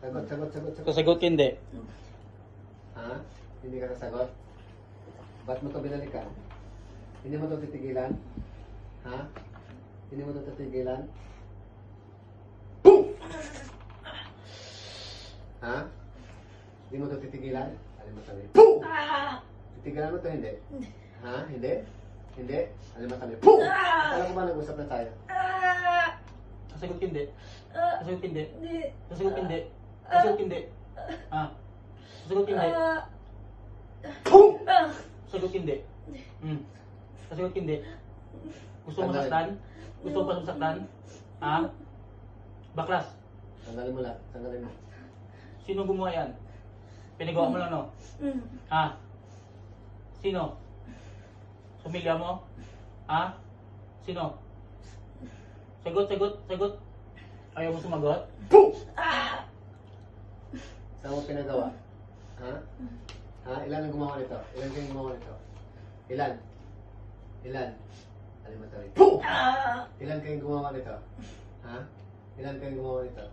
Sagot. Sasagot ka hindi. Ha? Hindi ka nasagot? Ba't mo ito binalikan? Hindi mo ito titigilan? Ha? Hindi mo ito titigilan? Ha? Hindi mo ito titigilan? Alin mo sabi? Titigilan mo ito hindi? Ha? Hindi? Hindi? Alin mo sabi? Akala ko ba nag-usap na tayo? Sasagot ka hindi. Sasagot ka hindi. Sasagot ka hindi. Sasagot ka hindi. Ha? Sasagot ka hindi. Sasagot ka hindi. Sasagot ka hindi. Gusto mo masaktan? Gusto mo pa masaktan? Ha? Baklas. Tanggalin mo lahat. Tanggalin mo. Sino gumawa yan? Pinagawa mo lang, no? Ha? Sino? Pamilya mo? Ha? Sino? Sagot. Ayaw mo sumagot? Saan mo pinagawa? Ha? Ha? Ilan ang gumawa nito? Ilan kayong gumawa nito? Ilan? Ilan? Alin mo tayo? Ilan kayong gumawa nito? Ha? Ilan kayong gumawa nito?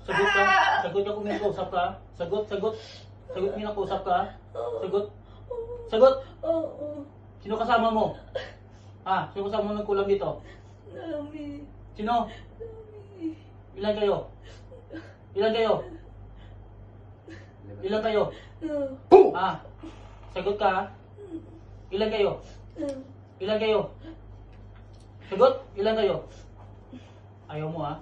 Sagot ka. Sagot ako may kausap ka. Sagot. Sagot may nakausap ka. Sagot. Sino kasama mo? Ha? Sino kasama mo nagkulang dito? Dami. Sino? Ilan kayo? Ilan kayo? Ilan kayo? Ha? Sagot ka. Ilan kayo? Ilan kayo? Sagot. Ilan kayo? Ayaw mo ha?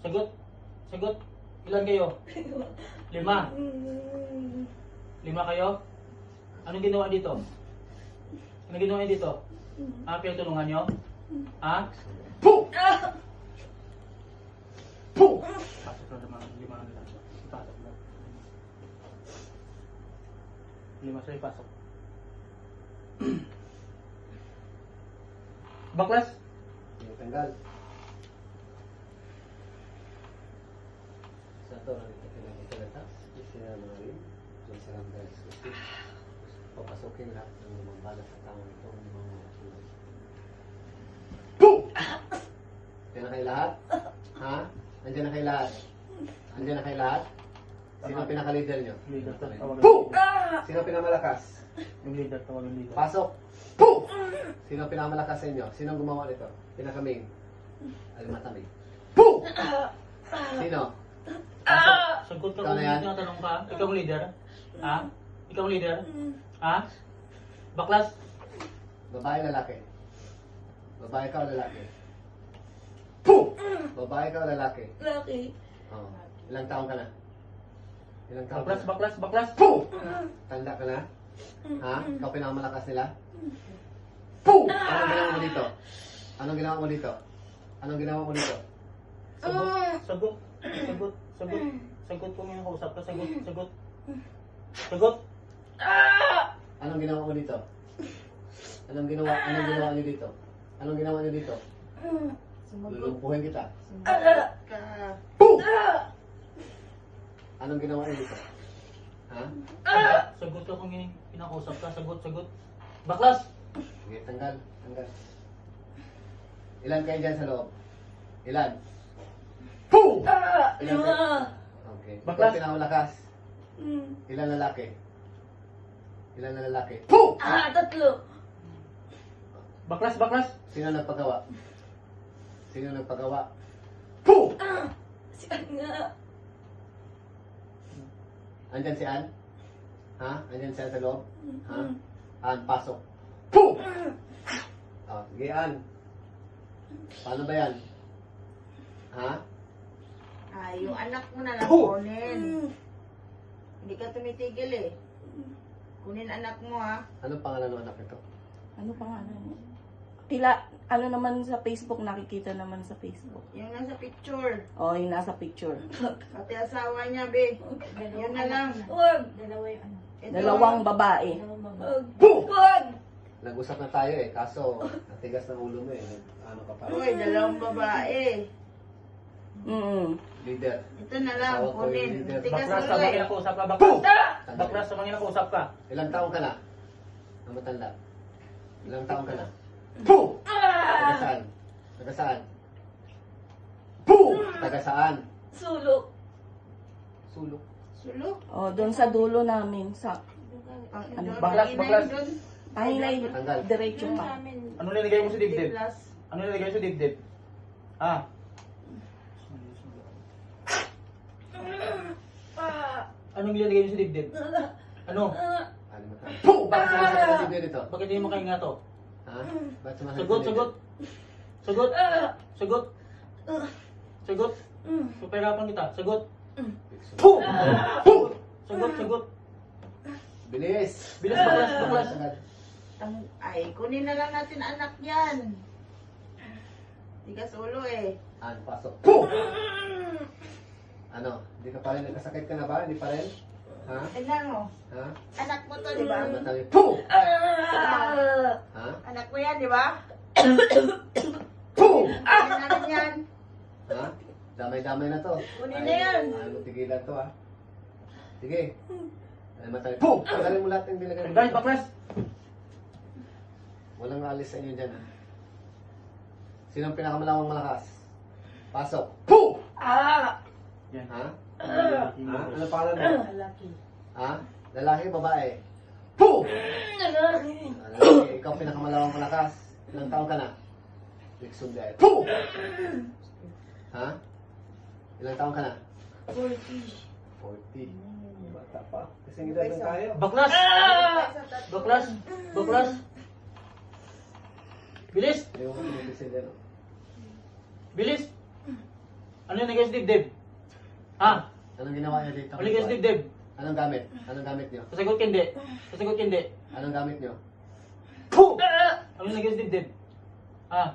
Sagot. Ilan kayo? 5. 5 kayo? Anong ginawa dito? Anong ginawa niyo dito? Ha? Pinagtulungan nyo? Ha? Pasok na naman. 5 nila. Pasok na. 5 sa'yo, pasok. Baklas? Yung tanggal. Sa ito na ito pinag-ikalata. Isinanarin. Diyan sa ramdal. Papasukin lahat ng mga balat sa tao ito. Ng mga sulit. Andiyan na kayo lahat? Ha? Andiyan na kayo lahat? Andiyan na kayo lahat? Sino ang pinaka-leader nyo? Leader, tawagan. Sino ang pinakamalakas? Yung leader, tawagan leader. Pasok! Sino ang pinakamalakas sa inyo? Sino ang gumawa nito? Pinaka-main? Alimatamig. Sino? Pasok! Sagot ka Ikaw kung na yan? tinatanong ka. Ikaw ang leader? Ha? Ikaw ang leader? Ha? Baklas? Babae, lalaki? Babae ka o lalaki? Babae ka o lalaki? Laki. Oo. Ilang taong ka na? Ilang taong ka Baklas, na? baklas. Tanda ka na? Ha? Ikaw pinakamalakas nila? Anong ginawa mo dito? Anong ginawa mo dito? Anong ginawa mo dito? Sagot. Sagot kung yung kausap ka. Sagot. Anong ginawa mo dito? Anong ginawa niyo dito? Anong ginawa niyo dito? Lulumpuhin kita. Anong ginawa niyo dito? Ha? Sagot ka kung yung pinakausap ka. Sagot. Baklas! Sige, tanggal. Ilan kayo dyan sa loob? Ilan? Ilan kayo? Okay. Baklas. Ikaw pinakamalakas. Ilan lalaki? Ilan na lalaki? 3. Baklas. Sino nagpagawa? Si nga. Andyan si Ann? Ha? Andyan si Ann sa loob? Ha? Ann, pasok. Oh, sige, Ann. Paano ba yan? Ha? Yung anak mo na lang kunin. Hindi ka tumitigil eh. Kunin anak mo ha. Anong pangalan ng anak nito? Ano pangalan mo? Tila, ano naman sa Facebook, nakikita naman sa Facebook. Yung nasa picture. O, yung nasa picture. Pati asawa niya, be. Yun na lang. Wag. Ito, Dalawang babae. Wag. Nag-usap na tayo eh, kaso natigas ng ulo mo eh. Ano ka pa? Uy, dalawang babae. Leader. Ito na lang, Tawag ko yung kunin. leader. Tigas Baklas, mo sa mga eh. nakausap ka. Baklas! Tandaan. Baklas, sa mga nakausap ka. Ilang taong ka na? Ang matanda. Ilang taong ka na? Taga saan? Taga saan? Taga saan? Sulok. Sulok. Sulok. O, doon sa dulo namin. Sa, Ano, Baklas, baklas. tangilay, Tanggal. diretso pa. Ano nilagay mo sa dibdib? Plus. Ano nilagay mo sa dibdib? Ah. Anong nilagay mo sa dibdib? Ano? Ano mo tayo? Bakit sumasakit ang dibdib nito? Bakit hindi mo makahinga to? Ha? Bakit sumasakit Sagot, ang dibdib? sagot. Sagot. Sagot. Sagot. Papahirapan kita. Sagot. Sagot, sagot. Bilis! Bilis, baklas, baklas. Agad. Ay, kunin na lang natin anak yan. Tigas ulo eh. Ano, pasok. Ano? Hindi ka pa rin nagkasakit ka na ba? Hindi pa rin? Ha? Tingnan mo. Ha? Anak mo to, di ba? Ano tayo? Ha? Anak mo yan, di ba? Boom! Kunin natin yan. Ha? Damay-damay na to. Kunin na yan. Ayaw mo tigilan to, ha? Sige. Ano matay? Boom! Tanggalin mo lahat ng binagay mo. Guys, baklas. Walang alis sa inyo dyan, ha? Sino ang pinakamalawang malakas? Pasok. Boom! Yan. Ha? Ha? Ano pangalan mo? Lalaki. Ha? Lalaki, babae? Boom! Lalaki, ikaw pinakamalawang malakas. Ilang taon ka na? Nixon dahil. Boom! Ha? Ilang taon ka na? 40. Bata pa. Kasi edad lang tayo. Baklas. Baklas. Baklas. Bilis. Ayaw ko pinipisil yan. Bilis. Ano yung nilagay sa dibdib? Ha? Anong ginawa niyo dito? Ano nilagay sa dibdib? Anong gamit? Anong gamit niyo? Sasagot ka hindi. Sasagot ka hindi. Anong gamit niyo? Ano yung nilagay sa dibdib? Ha? Ano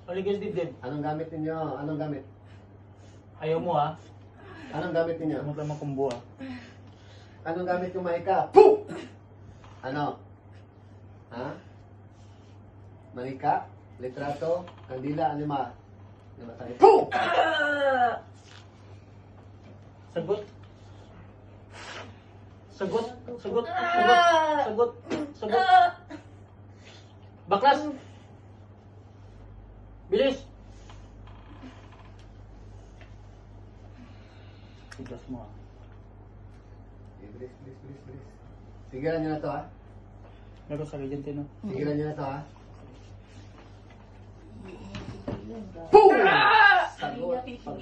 yung nilagay sa dibdib? Anong gamit niyo? Anong gamit? Ayaw mo ha? Anong gamit niyo? Ayaw mo lang makumbo ha? Anong gamit yung mahika? Boom! Ano? Ha? Mahika? Litrato? Kandila? Anima? Anima tayo? Boom! Sagot. Sagot. Sagot. Sagot. Sagot. Sagot. Baklas. Bilis. Bilis mo ha? Bilis, bilis, bilis, bilis. Sigilan niyo na to, ha? Meron sa agente no? Sigilan niyo na to, ha? Boom! Sagot. Pag